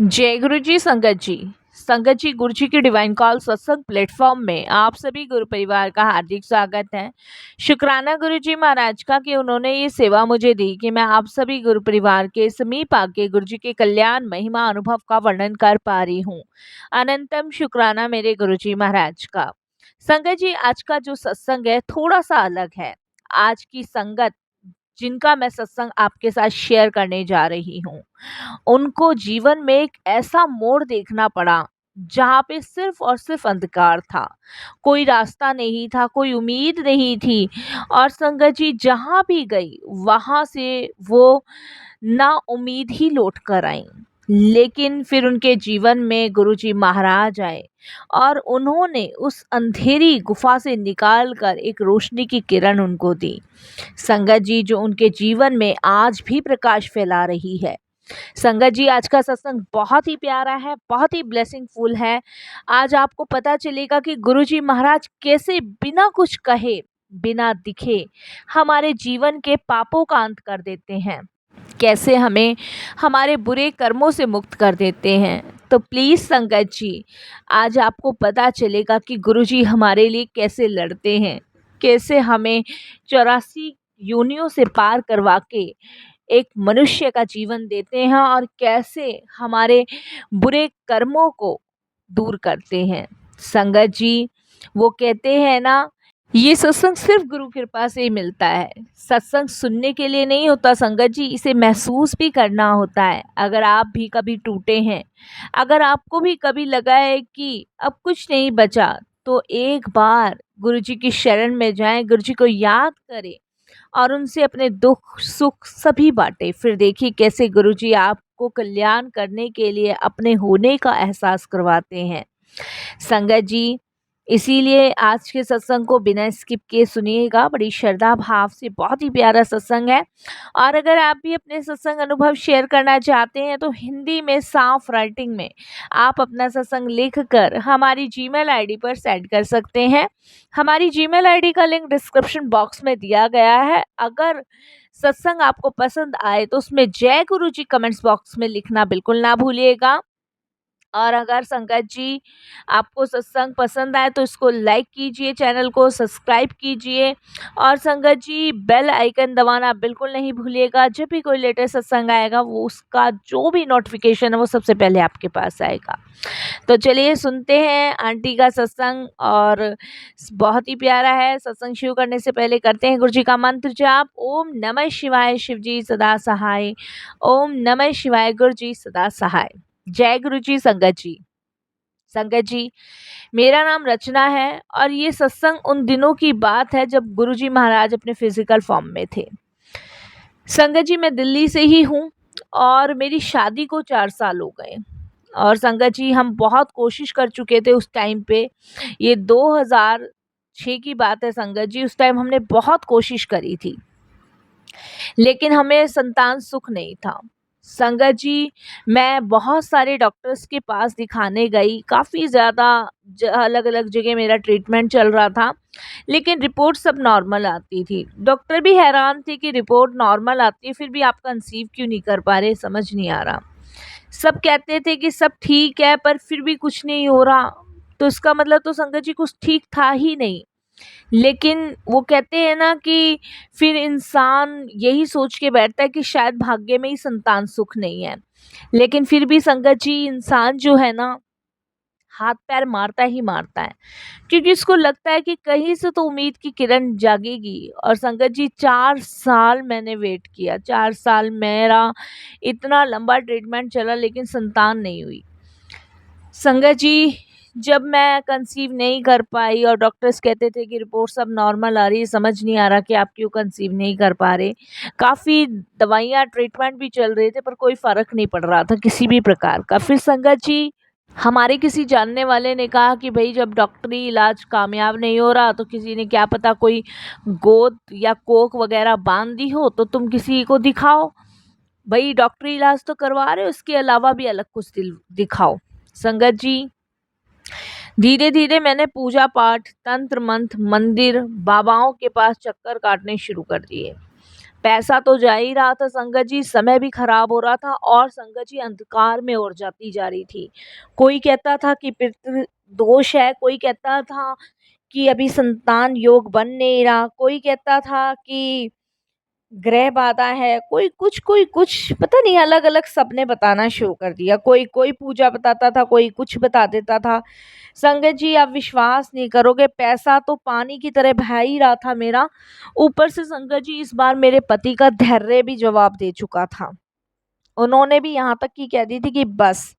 जय गुरु जी। संगत जी गुरु जी की डिवाइन कॉल सत्संग प्लेटफॉर्म में आप सभी गुरु परिवार का हार्दिक स्वागत है। शुक्राना गुरु जी महाराज का कि उन्होंने ये सेवा मुझे दी कि मैं आप सभी गुरु परिवार के समीप आके गुरु जी के कल्याण महिमा अनुभव का वर्णन कर पा रही हूँ। अनंतम शुक्राना मेरे गुरु जी महाराज का। संगत जी आज का जो सत्संग है थोड़ा सा अलग है। आज की संगत जिनका मैं सत्संग आपके साथ शेयर करने जा रही हूँ, उनको जीवन में एक ऐसा मोड़ देखना पड़ा जहाँ पे सिर्फ और सिर्फ अंधकार था। कोई रास्ता नहीं था, कोई उम्मीद नहीं थी। और संगत जी जहाँ भी गई वहाँ से वो ना उम्मीद ही लौट कर आई। लेकिन फिर उनके जीवन में गुरुजी महाराज आए और उन्होंने उस अंधेरी गुफा से निकाल कर एक रोशनी की किरण उनको दी। संगत जी जो उनके जीवन में आज भी प्रकाश फैला रही है। संगत जी आज का सत्संग बहुत ही प्यारा है, बहुत ही ब्लेसिंगफुल है। आज आपको पता चलेगा कि गुरुजी महाराज कैसे बिना कुछ कहे, बिना दिखे हमारे जीवन के पापों का अंत कर देते हैं, कैसे हमें हमारे बुरे कर्मों से मुक्त कर देते हैं। तो प्लीज़ संगत जी आज आपको पता चलेगा कि गुरुजी हमारे लिए कैसे लड़ते हैं, कैसे हमें 84 योनियों से पार करवा के एक मनुष्य का जीवन देते हैं और कैसे हमारे बुरे कर्मों को दूर करते हैं। संगत जी वो कहते हैं ना, ये सत्संग सिर्फ गुरु कृपा से ही मिलता है। सत्संग सुनने के लिए नहीं होता संगत जी, इसे महसूस भी करना होता है। अगर आप भी कभी टूटे हैं, अगर आपको भी कभी लगा है कि अब कुछ नहीं बचा, तो एक बार गुरु जी की शरण में जाएं, गुरु जी को याद करें और उनसे अपने दुख सुख सभी बांटे। फिर देखिए कैसे गुरुजी आपको कल्याण करने के लिए अपने होने का एहसास करवाते हैं। संगत जी इसीलिए आज के सत्संग को बिना स्किप किए सुनिएगा, बड़ी श्रद्धा भाव से। बहुत ही प्यारा सत्संग है। और अगर आप भी अपने सत्संग अनुभव शेयर करना चाहते हैं तो हिंदी में साफ राइटिंग में आप अपना सत्संग लिखकर हमारी जीमेल आईडी पर सेंड कर सकते हैं। हमारी जीमेल आईडी का लिंक डिस्क्रिप्शन बॉक्स में दिया गया है। अगर सत्संग आपको पसंद आए तो उसमें जय गुरु जी कमेंट्स बॉक्स में लिखना बिल्कुल ना भूलिएगा। और अगर संगत जी आपको सत्संग पसंद आए तो इसको लाइक कीजिए, चैनल को सब्सक्राइब कीजिए और संगत जी बेल आइकन दबाना बिल्कुल नहीं भूलिएगा। जब भी कोई लेटेस्ट सत्संग आएगा वो उसका जो भी नोटिफिकेशन है वो सबसे पहले आपके पास आएगा। तो चलिए सुनते हैं आंटी का सत्संग, और बहुत ही प्यारा है। सत्संग शुरू करने से पहले करते हैं गुरु जी का मंत्र जाप। ओम नमः शिवाय, शिव जी सदा सहाय। ओम नमः शिवाय, गुरु जी सदा सहाय। जय गुरु जी। संगत जी मेरा नाम रचना है और ये सत्संग उन दिनों की बात है जब गुरुजी महाराज अपने फिजिकल फॉर्म में थे। संगत जी मैं दिल्ली से ही हूँ और मेरी शादी को 4 साल हो गए। और संगत जी हम बहुत कोशिश कर चुके थे उस टाइम पे, ये 2006 की बात है संगत जी। उस टाइम हमने बहुत कोशिश करी थी लेकिन हमें संतान सुख नहीं था। संगत जी मैं बहुत सारे डॉक्टर्स के पास दिखाने गई, काफ़ी ज़्यादा अलग अलग जगह मेरा ट्रीटमेंट चल रहा था, लेकिन रिपोर्ट सब नॉर्मल आती थी। डॉक्टर भी हैरान थे कि रिपोर्ट नॉर्मल आती है फिर भी आप कंसीव क्यों नहीं कर पा रहे, समझ नहीं आ रहा। सब कहते थे कि सब ठीक है पर फिर भी कुछ नहीं हो रहा। तो इसका मतलब तो संगत जी कुछ ठीक था ही नहीं। लेकिन वो कहते हैं ना कि फिर इंसान यही सोच के बैठता है कि शायद भाग्य में ही संतान सुख नहीं है। लेकिन फिर भी संगत जी इंसान जो है ना हाथ पैर मारता ही मारता है, क्योंकि उसको लगता है कि कहीं से तो उम्मीद की किरण जागेगी। और संगत जी 4 साल मैंने वेट किया, 4 साल मेरा इतना लंबा ट्रीटमेंट चला लेकिन संतान नहीं हुई। संगत जी जब मैं कंसीव नहीं कर पाई और डॉक्टर्स कहते थे कि रिपोर्ट सब नॉर्मल आ रही है, समझ नहीं आ रहा कि आप क्यों कंसीव नहीं कर पा रहे। काफ़ी दवाइयाँ ट्रीटमेंट भी चल रहे थे पर कोई फ़र्क नहीं पड़ रहा था किसी भी प्रकार का। फिर संगत जी हमारे किसी जानने वाले ने कहा कि भाई जब डॉक्टरी इलाज कामयाब नहीं हो रहा तो किसी ने क्या पता कोई गोद या कोक वगैरह बांध दी हो तो तुम किसी को दिखाओ। भाई डॉक्टरी इलाज तो करवा रहे हो, इसके अलावा भी अलग कुछ दिखाओ। संगत जी धीरे धीरे मैंने पूजा पाठ, तंत्र मंत्र, मंदिर, बाबाओं के पास चक्कर काटने शुरू कर दिए। पैसा तो जा ही रहा था संगत जी, समय भी खराब हो रहा था और संगत जी अंधकार में और जाती जा रही थी। कोई कहता था कि पितृ दोष है, कोई कहता था कि अभी संतान योग बन नहीं रहा, कोई कहता था कि ग्रह बाधा है, कोई कुछ, पता नहीं अलग-अलग सबने बताना शुरू कर दिया। कोई कोई पूजा बताता था, कोई कुछ बता देता था। संगत जी आप विश्वास नहीं करोगे, पैसा तो पानी की तरह बह ही रहा था मेरा। ऊपर से संगत जी इस बार मेरे पति का धैर्य भी जवाब दे चुका था। उन्होंने भी यहाँ तक की कह दी थी कि बस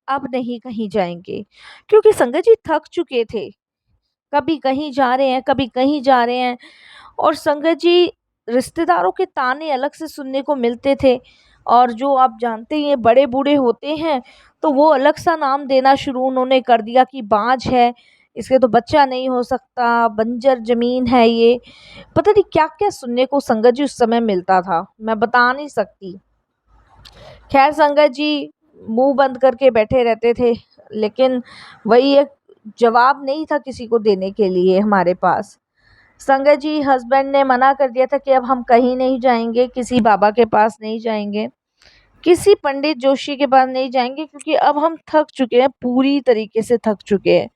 अब नहीं कहीं जाएँगे। क्योंकि संगत जी थक चुके थे। कभी कहीं जा रहे हैं, कभी कहीं जा रहे हैं। और संगत जी रिश्तेदारों के ताने अलग से सुनने को मिलते थे। और जो आप जानते ही हैं बड़े बूढ़े होते हैं तो वो अलग सा नाम देना शुरू उन्होंने कर दिया कि बाँझ है, इसके तो बच्चा नहीं हो सकता, बंजर ज़मीन है ये। पता नहीं क्या-क्या सुनने को संगत जी उस समय मिलता था, मैं बता नहीं सकती। ख़ैर संगत जी मुँह बंद करके बैठे रहते थे, लेकिन वही एक जवाब नहीं था किसी को देने के लिए हमारे पास। संगत जी हस्बैंड ने मना कर दिया था कि अब हम कहीं नहीं जाएँगे, किसी बाबा के पास नहीं जाएँगे, किसी पंडित जोशी के पास नहीं जाएँगे, क्योंकि अब हम थक चुके हैं, पूरी तरीके से थक चुके हैं।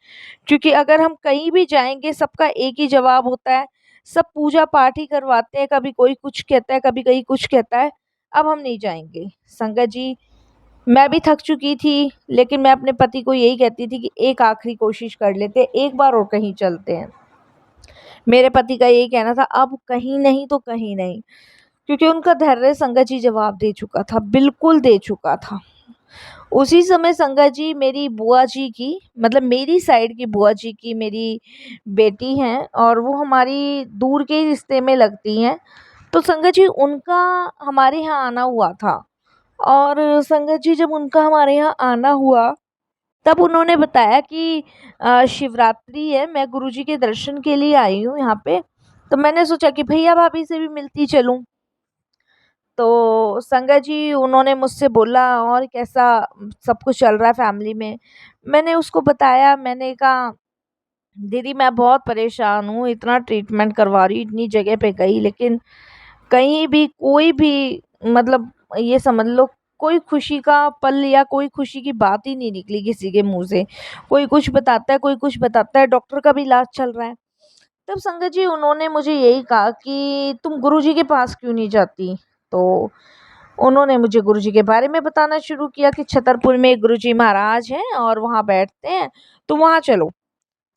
क्योंकि अगर हम कहीं भी जाएँगे सबका एक ही जवाब होता है, सब पूजा-पाठ ही करवाते हैं, कभी कोई कुछ कहता है, कभी कोई कुछ कहता है, अब हम नहीं जाएँगे। संगत जी मैं भी थक चुकी थी, लेकिन मैं अपने पति को यही कहती थी कि एक आखिरी कोशिश कर लेते हैं, एक बार और कहीं चलते हैं। मेरे पति का यही कहना था अब कहीं नहीं तो कहीं नहीं, क्योंकि उनका धैर्य संगत जी जवाब दे चुका था, बिल्कुल दे चुका था। उसी समय संगत जी मेरी बुआ जी की, मतलब मेरी साइड की बुआ जी की मेरी बेटी हैं और वो हमारी दूर के ही रिश्ते में लगती हैं। तो संगत जी उनका हमारे यहाँ आना हुआ था। और संगत जी जब उनका हमारे यहाँ आना हुआ तब उन्होंने बताया कि शिवरात्रि है, मैं गुरुजी के दर्शन के लिए आई हूँ यहाँ पे। तो मैंने सोचा कि भैया भाभी से भी मिलती चलूँ। तो संगत जी उन्होंने मुझसे बोला और कैसा सब कुछ चल रहा है फैमिली में? मैंने उसको बताया, मैंने कहा दीदी मैं बहुत परेशान हूँ, इतना ट्रीटमेंट करवा रही हूँ, इतनी जगह पे गई लेकिन कहीं भी कोई भी, मतलब ये समझ लो कोई खुशी का पल या कोई खुशी की बात ही नहीं निकली किसी के मुँह से। कोई कुछ बताता है, कोई कुछ बताता है, डॉक्टर का भी इलाज चल रहा है। तब संगत जी उन्होंने मुझे यही कहा कि तुम गुरुजी के पास क्यों नहीं जाती? तो उन्होंने मुझे गुरुजी के बारे में बताना शुरू किया कि छतरपुर में एक गुरुजी महाराज हैं और वहाँ बैठते हैं, तो वहाँ चलो।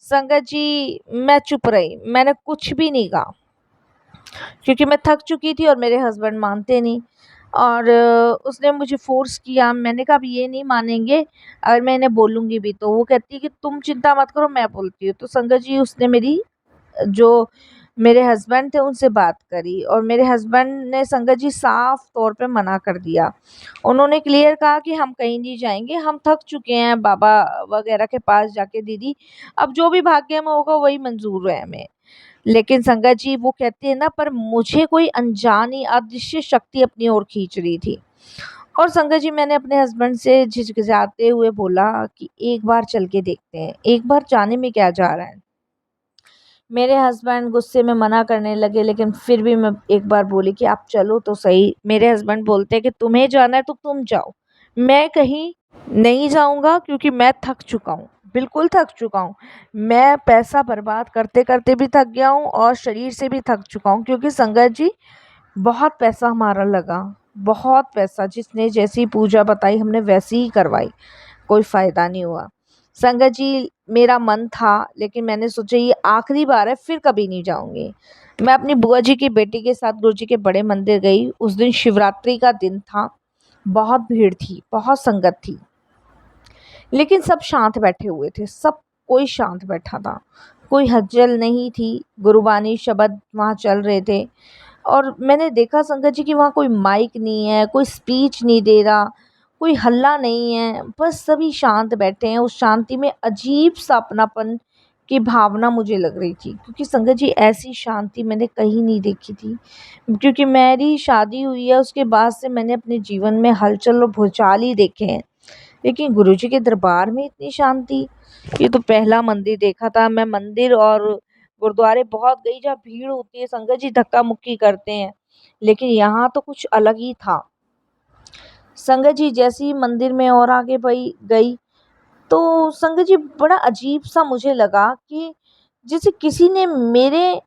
संगत जी मैं चुप रही, मैंने कुछ भी नहीं कहा। क्योंकि मैं थक चुकी थी और मेरे हस्बैंड मानते नहीं। और उसने मुझे फ़ोर्स किया, मैंने कहा अब ये नहीं मानेंगे, अगर मैं इन्हें बोलूँगी भी तो। वो कहती है कि तुम चिंता मत करो मैं बोलती हूँ। तो संगत जी उसने मेरी जो मेरे हस्बैंड थे उनसे बात करी और मेरे हस्बैंड ने संगत जी साफ तौर पे मना कर दिया। उन्होंने क्लियर कहा कि हम कहीं नहीं जाएँगे, हम थक चुके हैं बाबा वग़ैरह के पास जाके दीदी, अब जो भी भाग्य में होगा वही मंज़ूर है हमें। लेकिन संगत जी वो कहते हैं ना, पर मुझे कोई अनजानी अदृश्य शक्ति अपनी ओर खींच रही थी। और संगत जी मैंने अपने हस्बैंड से झिझकिचाते हुए बोला कि एक बार चल के देखते हैं, एक बार जाने में क्या जा रहा है। मेरे हस्बैंड गुस्से में मना करने लगे, लेकिन फिर भी मैं एक बार बोली कि आप चलो तो सही। मेरे हस्बैंड बोलते हैं कि तुम्हें जाना है तो तुम जाओ, मैं कहीं नहीं जाऊंगा, क्योंकि मैं थक चुका हूँ, बिल्कुल थक चुका हूँ। मैं पैसा बर्बाद करते करते भी थक गया हूँ और शरीर से भी थक चुका हूँ, क्योंकि संगत जी बहुत पैसा हमारा लगा, बहुत पैसा, जिसने जैसी पूजा बताई हमने वैसी ही करवाई, कोई फ़ायदा नहीं हुआ। संगत जी मेरा मन था, लेकिन मैंने सोचा ये आखिरी बार है, फिर कभी नहीं जाऊँगी। मैं अपनी बुआ जी की बेटी के साथ गुरुजी के बड़े मंदिर गई। उस दिन शिवरात्रि का दिन था, बहुत भीड़ थी, बहुत संगत थी। लेकिन सब शांत बैठे हुए थे, सब कोई शांत बैठा था, कोई हलचल नहीं थी। गुरबानी शब्द वहाँ चल रहे थे और मैंने देखा संगत जी कि वहाँ कोई माइक नहीं है, कोई स्पीच नहीं दे रहा, कोई हल्ला नहीं है, बस सभी शांत बैठे हैं। उस शांति में अजीब-सा अपनापन की भावना मुझे लग रही थी, क्योंकि संगत जी ऐसी शांति मैंने कहीं नहीं देखी थी। क्योंकि मेरी शादी हुई है उसके बाद से मैंने अपने जीवन में हलचल और भूचाल ही देखे हैं, लेकिन गुरुजी के दरबार में इतनी शांति, ये तो पहला मंदिर देखा था। मैं मंदिर और गुरुद्वारे बहुत गई जहाँ भीड़ होती है, संगत जी धक्का मुक्की करते हैं, लेकिन यहाँ तो कुछ अलग ही था। संगत जी जैसे ही मंदिर में और आगे बढ़ी गई, तो संगत जी बड़ा अजीब-सा मुझे लगा कि जैसे किसी ने मेरे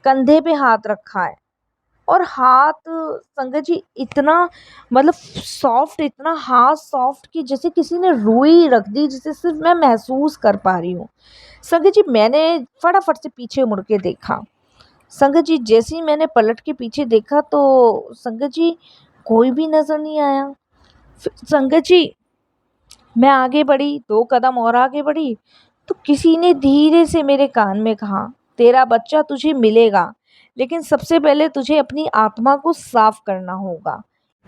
कंधे पे हाथ रखा है। और हाथ संगत जी इतना मतलब सॉफ्ट, इतना हाथ सॉफ्ट कि जैसे किसी ने रुई रख दी, जिसे सिर्फ मैं महसूस कर पा रही हूँ। संगत जी मैंने फटाफट से पीछे मुड़ के देखा। संगत जी जैसे ही मैंने पलट के पीछे देखा, तो संगत जी कोई भी नजर नहीं आया। संगत जी मैं आगे बढ़ी, 2 कदम और आगे बढ़ी, तो किसी ने धीरे से मेरे कान में कहा, तेरा बच्चा तुझे मिलेगा, लेकिन सबसे पहले तुझे अपनी आत्मा को साफ करना होगा।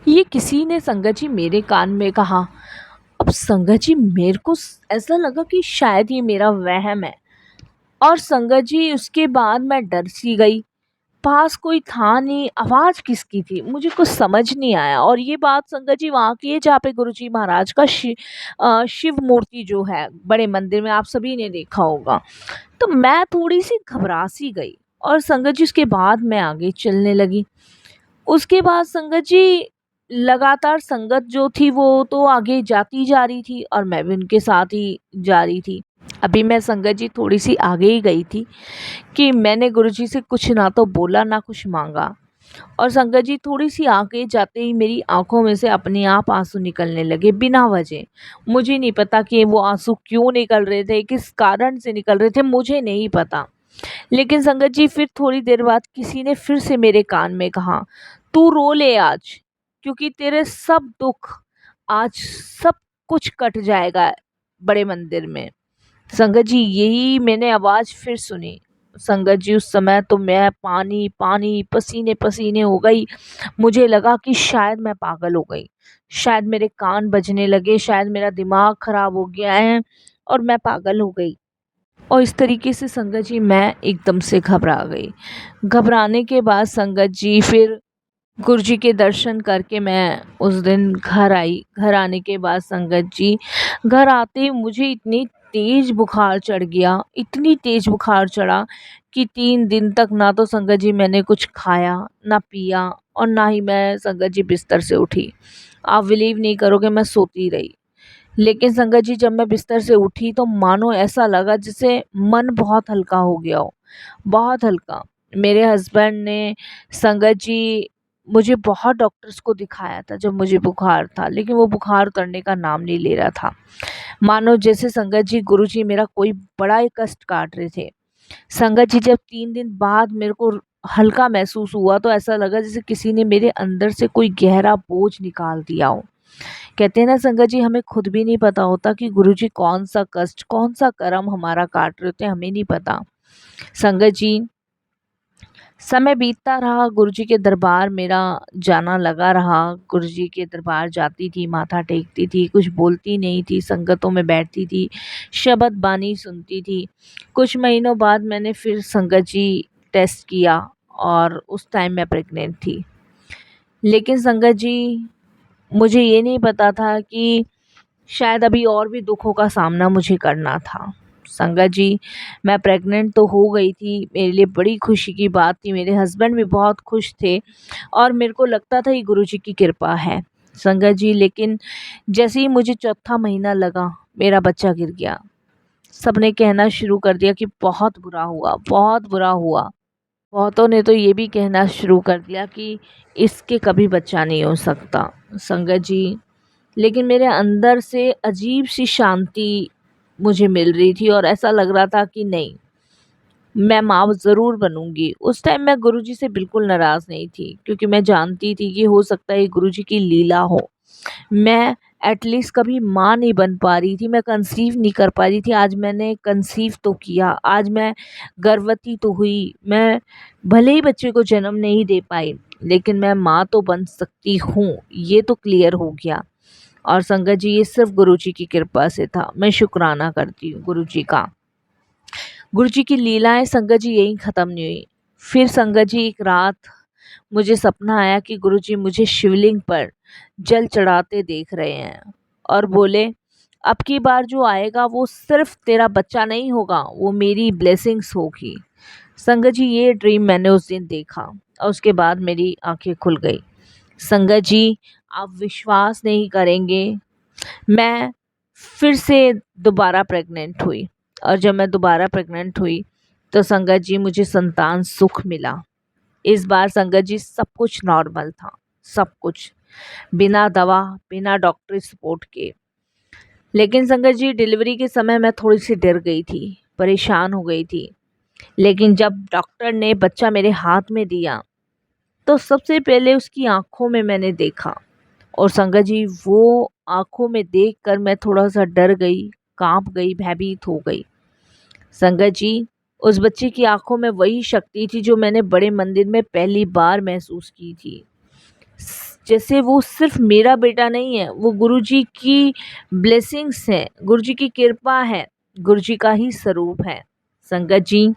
ये किसी ने संगत जी मेरे कान में कहा। अब संगत जी मेरे को ऐसा लगा कि शायद ये मेरा वहम है। और संगत जी उसके बाद मैं डर सी गई। पास कोई था नहीं, आवाज़ किसकी थी मुझे कुछ समझ नहीं आया। और ये बात संगत जी वहाँ की है जहाँ पे गुरुजी महाराज का शिव मूर्ति जो है बड़े मंदिर में, आप सभी ने देखा होगा। तो मैं थोड़ी सी घबरा सी गई। और संगत जी उसके बाद मैं आगे चलने लगी। उसके बाद संगत जी लगातार संगत जो थी वो तो आगे जाती जा रही थी और मैं भी उनके साथ ही जा रही थी। अभी मैं संगत जी थोड़ी सी आगे ही गई थी कि मैंने गुरुजी से कुछ ना तो बोला ना कुछ मांगा। और संगत जी थोड़ी सी आगे जाते ही मेरी आंखों में से अपने आप आंसू निकलने लगे बिना वजह। मुझे नहीं पता कि वो आंसू क्यों निकल रहे थे, किस कारण से निकल रहे थे, मुझे नहीं पता। लेकिन संगत जी फिर थोड़ी देर बाद किसी ने फिर से मेरे कान में कहा, तू रो ले आज, क्योंकि तेरे सब दुख आज सब कुछ कट जाएगा बड़े मंदिर में। संगत जी यही मैंने आवाज़ फिर सुनी। संगत जी उस समय तो मैं पानी पानी पसीने पसीने हो गई। मुझे लगा कि शायद मैं पागल हो गई, शायद मेरे कान बजने लगे, शायद मेरा दिमाग खराब हो गया है और मैं पागल हो गई। और इस तरीके से संगत जी मैं एकदम से घबरा गई। घबराने के बाद संगत जी फिर गुरुजी के दर्शन करके मैं उस दिन घर आई। घर आने के बाद संगत जी घर आते ही मुझे इतनी तेज बुखार चढ़ गया, इतनी तेज बुखार चढ़ा कि 3 दिन तक ना तो संगत जी मैंने कुछ खाया, ना पिया और ना ही मैं संगत जी बिस्तर से उठी। आप बिलीव नहीं करोगे, मैं सोती रही। लेकिन संगत जी जब मैं बिस्तर से उठी तो मानो ऐसा लगा जैसे मन बहुत हल्का हो गया हो, बहुत हल्का। मेरे हस्बैंड ने संगत जी मुझे बहुत डॉक्टर्स को दिखाया था जब मुझे बुखार था, लेकिन वो बुखार उतरने का नाम नहीं ले रहा था। मानो जैसे संगत जी गुरुजी मेरा कोई बड़ा ही कष्ट काट रहे थे। संगत जी जब 3 दिन बाद मेरे को हल्का महसूस हुआ तो ऐसा लगा जैसे किसी ने मेरे अंदर से कोई गहरा बोझ निकाल दिया हो। कहते हैं ना संगत जी, हमें खुद भी नहीं पता होता कि गुरुजी कौन सा कष्ट, कौन सा कर्म हमारा काट रहे होते हैं, हमें नहीं पता। संगत जी समय बीतता रहा, गुरुजी के दरबार मेरा जाना लगा रहा। गुरुजी के दरबार जाती थी, माथा टेकती थी, कुछ बोलती नहीं थी, संगतों में बैठती थी, शबद बानी सुनती थी। कुछ महीनों बाद मैंने फिर संगत जी टेस्ट किया और उस टाइम मैं प्रेग्नेंट थी। लेकिन संगत जी मुझे ये नहीं पता था कि शायद अभी और भी दुखों का सामना मुझे करना था। संगत जी मैं प्रेग्नेंट तो हो गई थी, मेरे लिए बड़ी खुशी की बात थी, मेरे हस्बैंड भी बहुत खुश थे और मेरे को लगता था ये गुरुजी की कृपा है। संगत जी लेकिन जैसे ही मुझे चौथा महीना लगा मेरा बच्चा गिर गया। सबने कहना शुरू कर दिया कि बहुत बुरा हुआ, बहुत बुरा हुआ। बहुतों ने तो ये भी कहना शुरू कर दिया कि इसके कभी बच्चा नहीं हो सकता। संगत जी लेकिन मेरे अंदर से अजीब सी शांति मुझे मिल रही थी और ऐसा लग रहा था कि नहीं, मैं माँ ज़रूर बनूंगी। उस टाइम मैं गुरुजी से बिल्कुल नाराज़ नहीं थी, क्योंकि मैं जानती थी कि हो सकता है ये गुरुजी की लीला हो। मैं एटलीस्ट कभी माँ नहीं बन पा रही थी, मैं कंसीव नहीं कर पा रही थी। आज मैंने कंसीव तो किया, आज मैं गर्भवती तो हुई। मैं भले ही बच्चे को जन्म नहीं दे पाई, लेकिन मैं माँ तो बन सकती हूँ, ये तो क्लियर हो गया। और संगत जी ये सिर्फ गुरुजी की कृपा से था। मैं शुक्राना करती हूँ गुरुजी का। गुरुजी की लीलाएं संगत जी यहीं ख़त्म नहीं हुई। फिर संगत जी एक रात मुझे सपना आया कि गुरुजी मुझे शिवलिंग पर जल चढ़ाते देख रहे हैं और बोले, अब की बार जो आएगा वो सिर्फ तेरा बच्चा नहीं होगा, वो मेरी ब्लेसिंग्स होगी। संगत जी ये ड्रीम मैंने उस दिन देखा और उसके बाद मेरी आंखें खुल गई। संगत जी, आप विश्वास नहीं करेंगे, मैं फिर से दोबारा प्रेग्नेंट हुई। और जब मैं दोबारा प्रेग्नेंट हुई तो संगत जी मुझे संतान सुख मिला। इस बार संगत जी सब कुछ नॉर्मल था, सब कुछ, बिना दवा, बिना डॉक्टरी सपोर्ट के। लेकिन संगत जी डिलीवरी के समय मैं थोड़ी सी डर गई थी, परेशान हो गई थी। लेकिन जब डॉक्टर ने बच्चा मेरे हाथ में दिया तो सबसे पहले उसकी आंखों में मैंने देखा, और संगत जी वो आंखों में देखकर मैं थोड़ा सा डर गई, कांप गई, भयभीत हो गई। संगत जी, उस बच्चे की आंखों में वही शक्ति थी जो मैंने बड़े मंदिर में पहली बार महसूस की थी। जैसे वो सिर्फ मेरा बेटा नहीं है, वो गुरुजी की ब्लेसिंग्स है, गुरुजी की कृपा है, गुरुजी का ही स्वरूप है। संगत जी,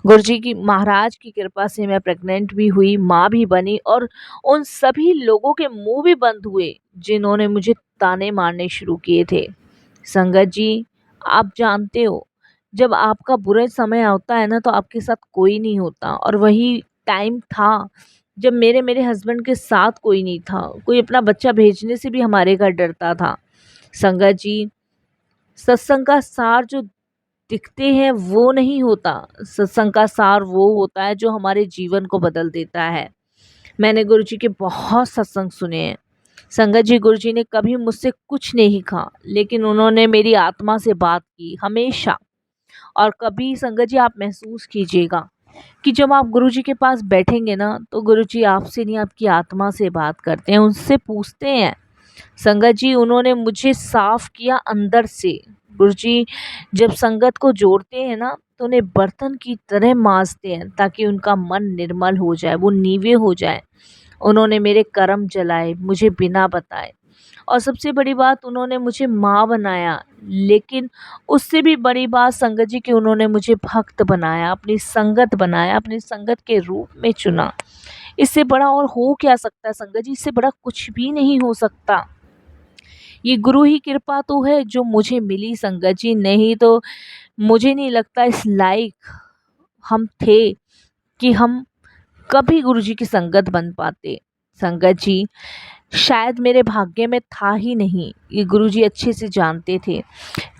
गुरुजी की, महाराज की कृपा से मैं प्रेग्नेंट भी हुई, माँ भी बनी, और उन सभी लोगों के मुंह भी बंद हुए जिन्होंने मुझे ताने मारने शुरू किए थे। संगत जी, आप जानते हो, जब आपका बुरा समय आता है ना तो आपके साथ कोई नहीं होता, और वही टाइम था जब मेरे हस्बैंड के साथ कोई नहीं था। कोई अपना बच्चा भेजने से भी हमारे घर डरता था। संगत जी, सत्संग का सार जो दिखते हैं वो नहीं होता, सत्संग का सार वो होता है जो हमारे जीवन को बदल देता है। मैंने गुरुजी के बहुत सत्संग सुने हैं। संगत जी, गुरुजी ने कभी मुझसे कुछ नहीं कहा, लेकिन उन्होंने मेरी आत्मा से बात की हमेशा। और कभी संगत जी आप महसूस कीजिएगा कि जब आप गुरुजी के पास बैठेंगे ना तो गुरुजी आपसे नहीं, आपकी आत्मा से बात करते हैं, उनसे पूछते हैं। संगत जी, उन्होंने मुझे साफ किया अंदर से। गुरुजी जब संगत को जोड़ते हैं ना तो उन्हें बर्तन की तरह मांजते हैं ताकि उनका मन निर्मल हो जाए, वो नीवे हो जाए। उन्होंने मेरे कर्म जलाए मुझे बिना बताए, और सबसे बड़ी बात, उन्होंने मुझे माँ बनाया। लेकिन उससे भी बड़ी बात संगत जी कि उन्होंने मुझे भक्त बनाया, अपनी संगत बनाया, अपनी संगत के रूप में चुना। इससे बड़ा और हो क्या सकता है संगत जी, इससे बड़ा कुछ भी नहीं हो सकता। ये गुरु ही कृपा तो है जो मुझे मिली संगत जी, नहीं तो मुझे नहीं लगता इस लायक हम थे कि हम कभी गुरुजी की संगत बन पाते। संगत जी, शायद मेरे भाग्य में था ही नहीं। ये गुरुजी अच्छे से जानते थे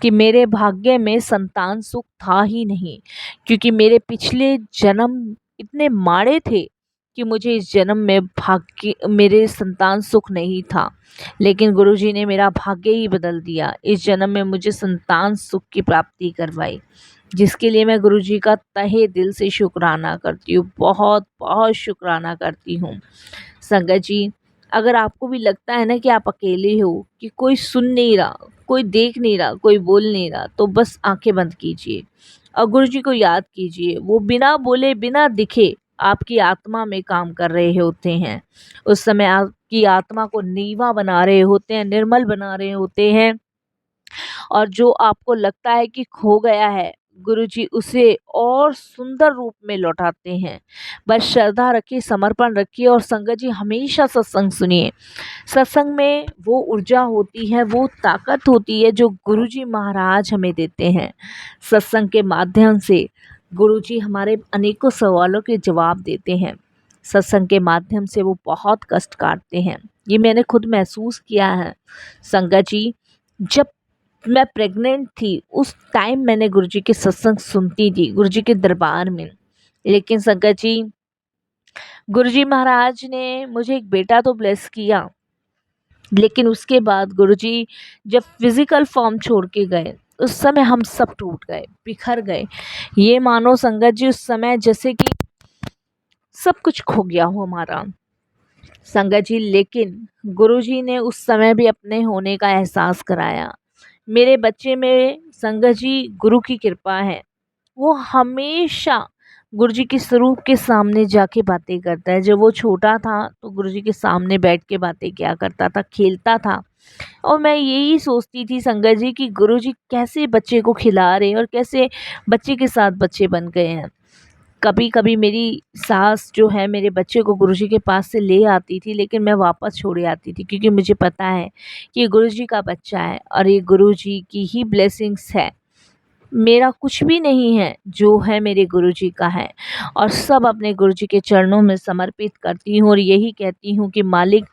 कि मेरे भाग्य में संतान सुख था ही नहीं, क्योंकि मेरे पिछले जन्म इतने माड़े थे कि मुझे इस जन्म में भाग्य, मेरे संतान सुख नहीं था। लेकिन गुरुजी ने मेरा भाग्य ही बदल दिया, इस जन्म में मुझे संतान सुख की प्राप्ति करवाई, जिसके लिए मैं गुरुजी का तहे दिल से शुक्राना करती हूँ, बहुत बहुत शुक्राना करती हूँ। संगत जी, अगर आपको भी लगता है ना कि आप अकेले हो, कि कोई सुन नहीं रहा, कोई देख नहीं रहा, कोई बोल नहीं रहा, तो बस आंखें बंद कीजिए और गुरुजी को याद कीजिए। वो बिना बोले, बिना दिखे आपकी आत्मा में काम कर रहे होते हैं। उस समय आपकी आत्मा को नीवा बना रहे होते हैं, निर्मल बना रहे होते हैं, और जो आपको लगता है कि खो गया है, गुरुजी उसे और सुंदर रूप में लौटाते हैं। बस श्रद्धा रखिए, समर्पण रखिए, और संगत जी हमेशा सत्संग सुनिए। सत्संग में वो ऊर्जा होती है, वो ताकत होती है जो गुरुजी महाराज हमें देते हैं। सत्संग के माध्यम से गुरुजी हमारे अनेकों सवालों के जवाब देते हैं। सत्संग के माध्यम से वो बहुत कष्ट काटते हैं, ये मैंने खुद महसूस किया है। संगत जी, जब मैं प्रेग्नेंट थी उस टाइम मैंने गुरुजी के सत्संग सुनती थी, गुरुजी के दरबार में। लेकिन संगत जी, गुरुजी महाराज ने मुझे एक बेटा तो ब्लेस किया, लेकिन उसके बाद गुरुजी जब फिजिकल फॉर्म छोड़ के गए उस समय हम सब टूट गए, बिखर गए। ये मानो संगत जी उस समय जैसे कि सब कुछ खो गया हो हमारा। संगत जी, लेकिन गुरुजी ने उस समय भी अपने होने का एहसास कराया। मेरे बच्चे में संगत जी गुरु की कृपा है, वो हमेशा गुरुजी के स्वरूप के सामने जाके बातें करता है। जब वो छोटा था तो गुरुजी के सामने बैठ के बातें किया करता था, खेलता था, और मैं यही सोचती थी संगत जी कि गुरुजी कैसे बच्चे को खिला रहे हैं और कैसे बच्चे के साथ बच्चे बन गए हैं। कभी कभी मेरी सास जो है मेरे बच्चे को गुरुजी के पास से ले आती थी, लेकिन मैं वापस छोड़ आती थी, क्योंकि मुझे पता है कि ये गुरुजी का बच्चा है और ये गुरुजी की ही ब्लेसिंग्स है। मेरा कुछ भी नहीं है, जो है मेरे गुरुजी का है और सब अपने गुरुजी के चरणों में समर्पित करती हूँ और यही कहती हूँ कि मालिक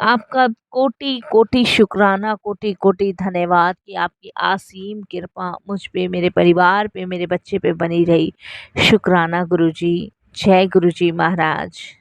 आपका कोटि कोटि शुक्राना, कोटि कोटि धन्यवाद कि आपकी असीम कृपा मुझ पे, मेरे परिवार पे, मेरे बच्चे पे बनी रही। शुक्राना गुरुजी। जय गुरुजी महाराज।